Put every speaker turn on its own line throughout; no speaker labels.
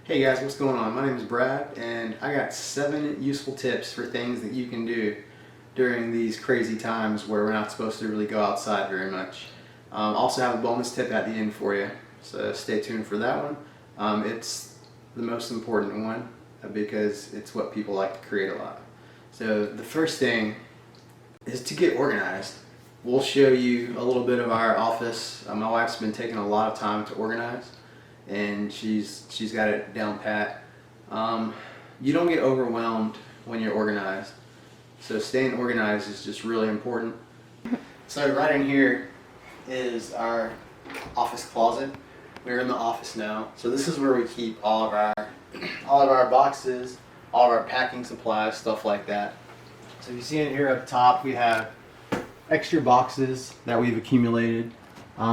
Hey guys, what's going on? My name is Brad, and I got 7 useful tips for things that you can do during these crazy times where we're not supposed to really go outside very much. Also have a bonus tip at the end for you, so stay tuned for that one. It's the most important one because it's what people like to create a lot. So the first thing is to get organized. We'll show you a little bit of our office. My wife's been taking a lot of time to organize, and she's got it down pat. You don't get overwhelmed when you're organized, so staying organized is just really important. So right in here is our office closet. We're in the office now, so this is where we keep all of our boxes, all of our packing supplies, stuff like that. So you see in here up top we have extra boxes that we've accumulated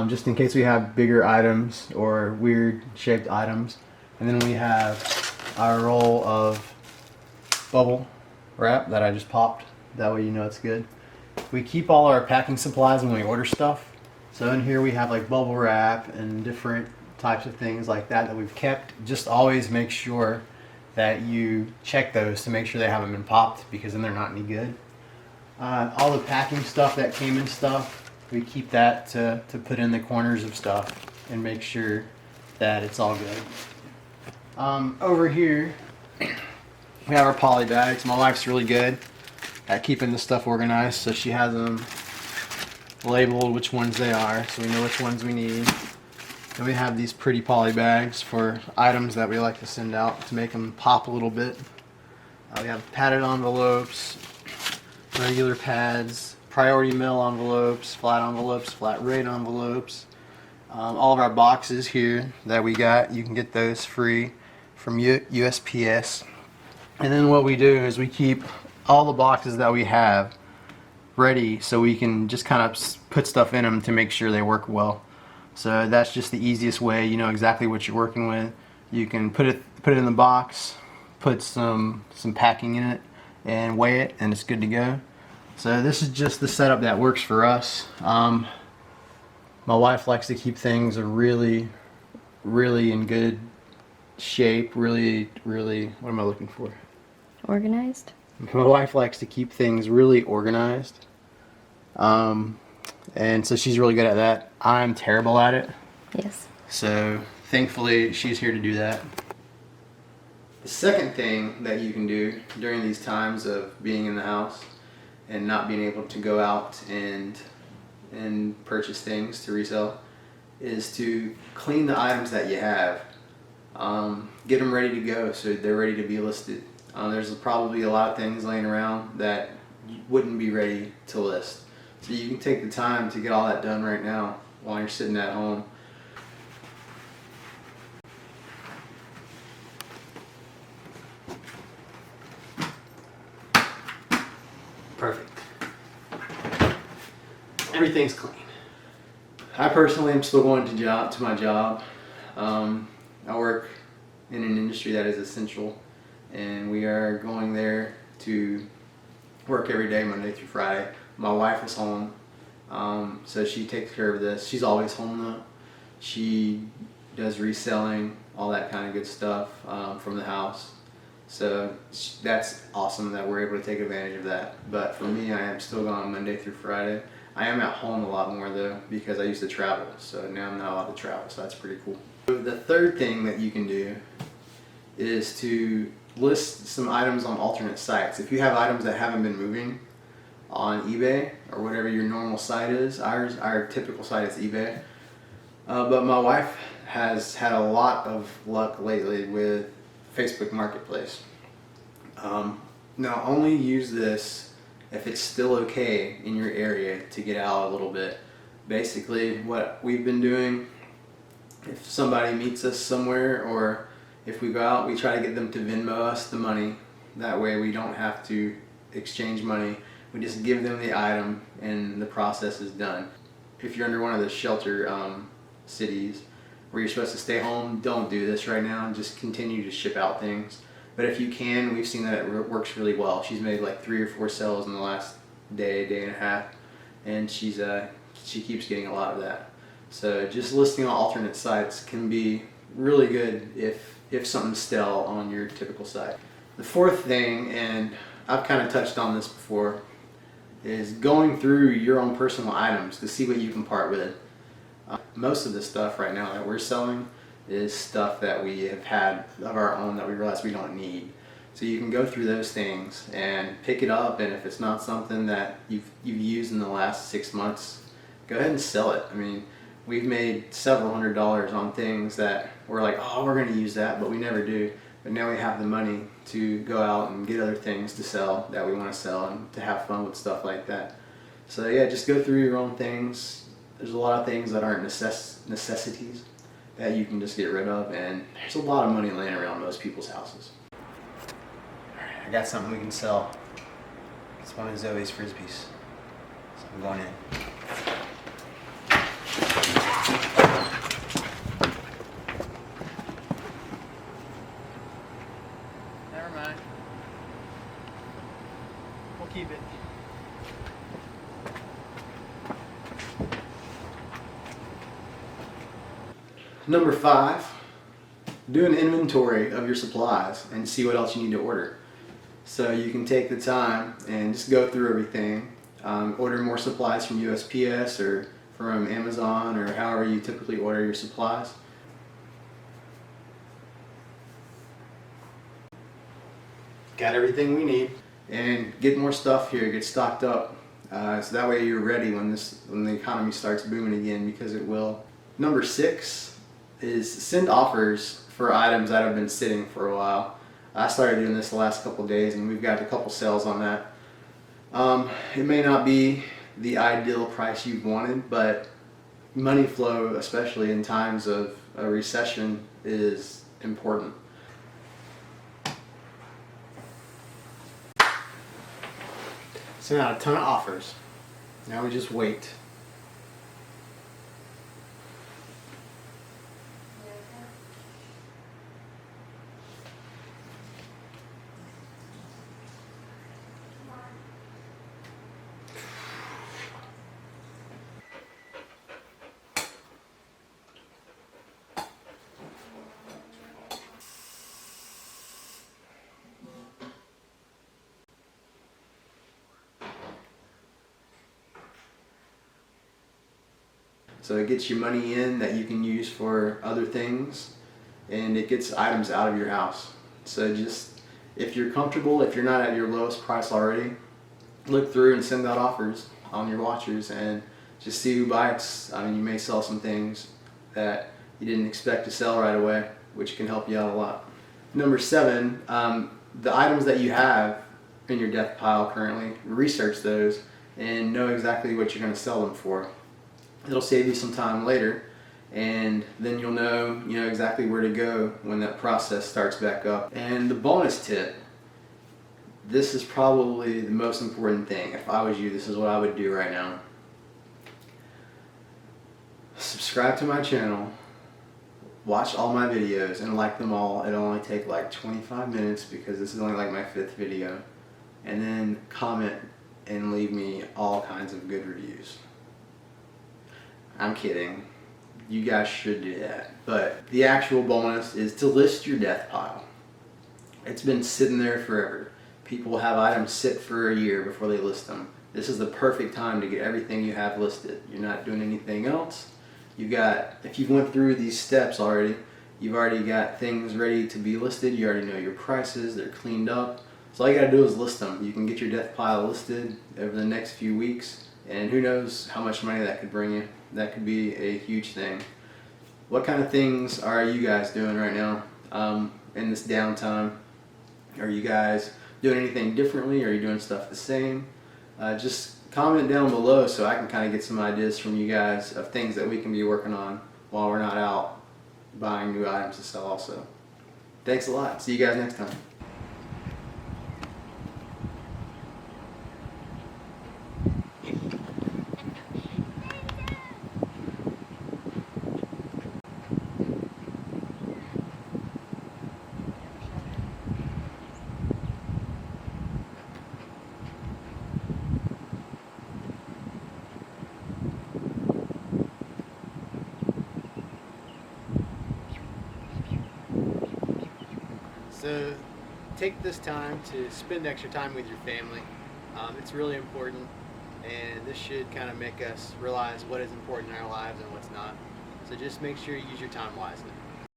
just in case we have bigger items or weird shaped items. And then we have our roll of bubble wrap that I just popped. That way you know it's good. We keep all our packing supplies when we order stuff. So in here we have like bubble wrap and different types of things like that we've kept. Just always make sure that you check those to make sure they haven't been popped, because then they're not any good. All the packing stuff that came in stuff, we keep that to put in the corners of stuff and make sure that it's all good. Over here we have our poly bags. My wife's really good at keeping the stuff organized, so she has them labeled which ones they are so we know which ones we need. And we have these pretty poly bags for items that we like to send out to make them pop a little bit. We have padded envelopes, regular pads, priority mail envelopes, flat rate envelopes. All of our boxes here that we got, you can get those free from USPS. And then what we do is we keep all the boxes that we have ready so we can just kind of put stuff in them to make sure they work well. So that's just the easiest way. You know exactly what you're working with. You can put it in the box, put some packing in it, and weigh it, and it's good to go. So this is just the setup that works for us. My wife likes to keep things really in good shape. Really, what am I looking for?
Organized.
My wife likes to keep things really organized. And so she's really good at that. I'm terrible at it.
Yes.
So thankfully she's here to do that. The second thing that you can do during these times of being in the house and not being able to go out and purchase things to resell is to clean the items that you have. Get them ready to go so they're ready to be listed. There's probably a lot of things laying around that wouldn't be ready to list. So you can take the time to get all that done right now while you're sitting at home. Perfect. Everything's clean. I personally am still going to my job. I work in an industry that is essential, and we are going there to work every day, Monday through Friday. My wife is home, so she takes care of this. She's always home though. She does reselling, all that kind of good stuff from the house. So that's awesome that we're able to take advantage of that. But for me, I am still gone Monday through Friday. I am at home a lot more though because I used to travel, so now I'm not allowed to travel, so that's pretty cool. The third thing that you can do is to list some items on alternate sites. If you have items that haven't been moving on eBay or whatever your normal site is, our typical site is eBay. But my wife has had a lot of luck lately with Facebook Marketplace. Now only use this if it's still okay in your area to get out a little bit. Basically what we've been doing, if somebody meets us somewhere or if we go out, we try to get them to Venmo us the money. That way we don't have to exchange money. We just give them the item and the process is done. If you're under one of the shelter cities where you're supposed to stay home, don't do this right now. Just continue to ship out things. But if you can, we've seen that it works really well. She's made like 3 or 4 sales in the last day and a half, and she keeps getting a lot of that. So just listing on alternate sites can be really good if something's stale on your typical site. The fourth thing, and I've kind of touched on this before, is going through your own personal items to see what you can part with. Most of the stuff right now that we're selling is stuff that we have had of our own that we realize we don't need. So you can go through those things and pick it up, and if it's not something that you've used in the last 6 months, go ahead and sell it. I mean, we've made several $100s on things that we're like, oh, we're going to use that, but we never do. But now we have the money to go out and get other things to sell that we want to sell and to have fun with stuff like that. So yeah, just go through your own things. There's a lot of things that aren't necessities that you can just get rid of, and there's a lot of money laying around most people's houses. Alright, I got something we can sell. It's one of Zoe's Frisbees. So I'm going in. Never mind. We'll keep it. Number 5, do an inventory of your supplies and see what else you need to order. So you can take the time and just go through everything, order more supplies from USPS or from Amazon or however you typically order your supplies. Got everything we need, and get more stuff here, get stocked up, so that way you're ready when the economy starts booming again, because it will. Number 6 is send offers for items that have been sitting for a while. I started doing this the last couple days, and we've got a couple sales on that. It may not be the ideal price you've wanted, but money flow, especially in times of a recession, is important. Sent out a ton of offers. Now we just wait. So it gets your money in that you can use for other things, and it gets items out of your house. So just, if you're comfortable, if you're not at your lowest price already, look through and send out offers on your watchers and just see who bites. I mean, you may sell some things that you didn't expect to sell right away, which can help you out a lot. Number 7, the items that you have in your death pile currently, research those and know exactly what you're going to sell them for. It'll save you some time later, and then you'll know exactly where to go when that process starts back up. And the bonus tip, this is probably the most important thing. If I was you, this is what I would do right now. Subscribe to my channel, watch all my videos, and like them all. It'll only take like 25 minutes because this is only like my 5th video. And then comment and leave me all kinds of good reviews. I'm kidding. You guys should do that. But the actual bonus is to list your death pile. It's been sitting there forever. People have items sit for a year before they list them. This is the perfect time to get everything you have listed. You're not doing anything else. If you've went through these steps already, you've already got things ready to be listed. You already know your prices. They're cleaned up. So all you gotta do is list them. You can get your death pile listed over the next few weeks, and who knows how much money that could bring you. That could be a huge thing. What kind of things are you guys doing right now in this downtime? Are you guys doing anything differently? Are you doing stuff the same? Just comment down below so I can kind of get some ideas from you guys of things that we can be working on while we're not out buying new items to sell also. Thanks a lot. See you guys next time. So take this time to spend extra time with your family. It's really important, and this should kind of make us realize what is important in our lives and what's not. So just make sure you use your time wisely.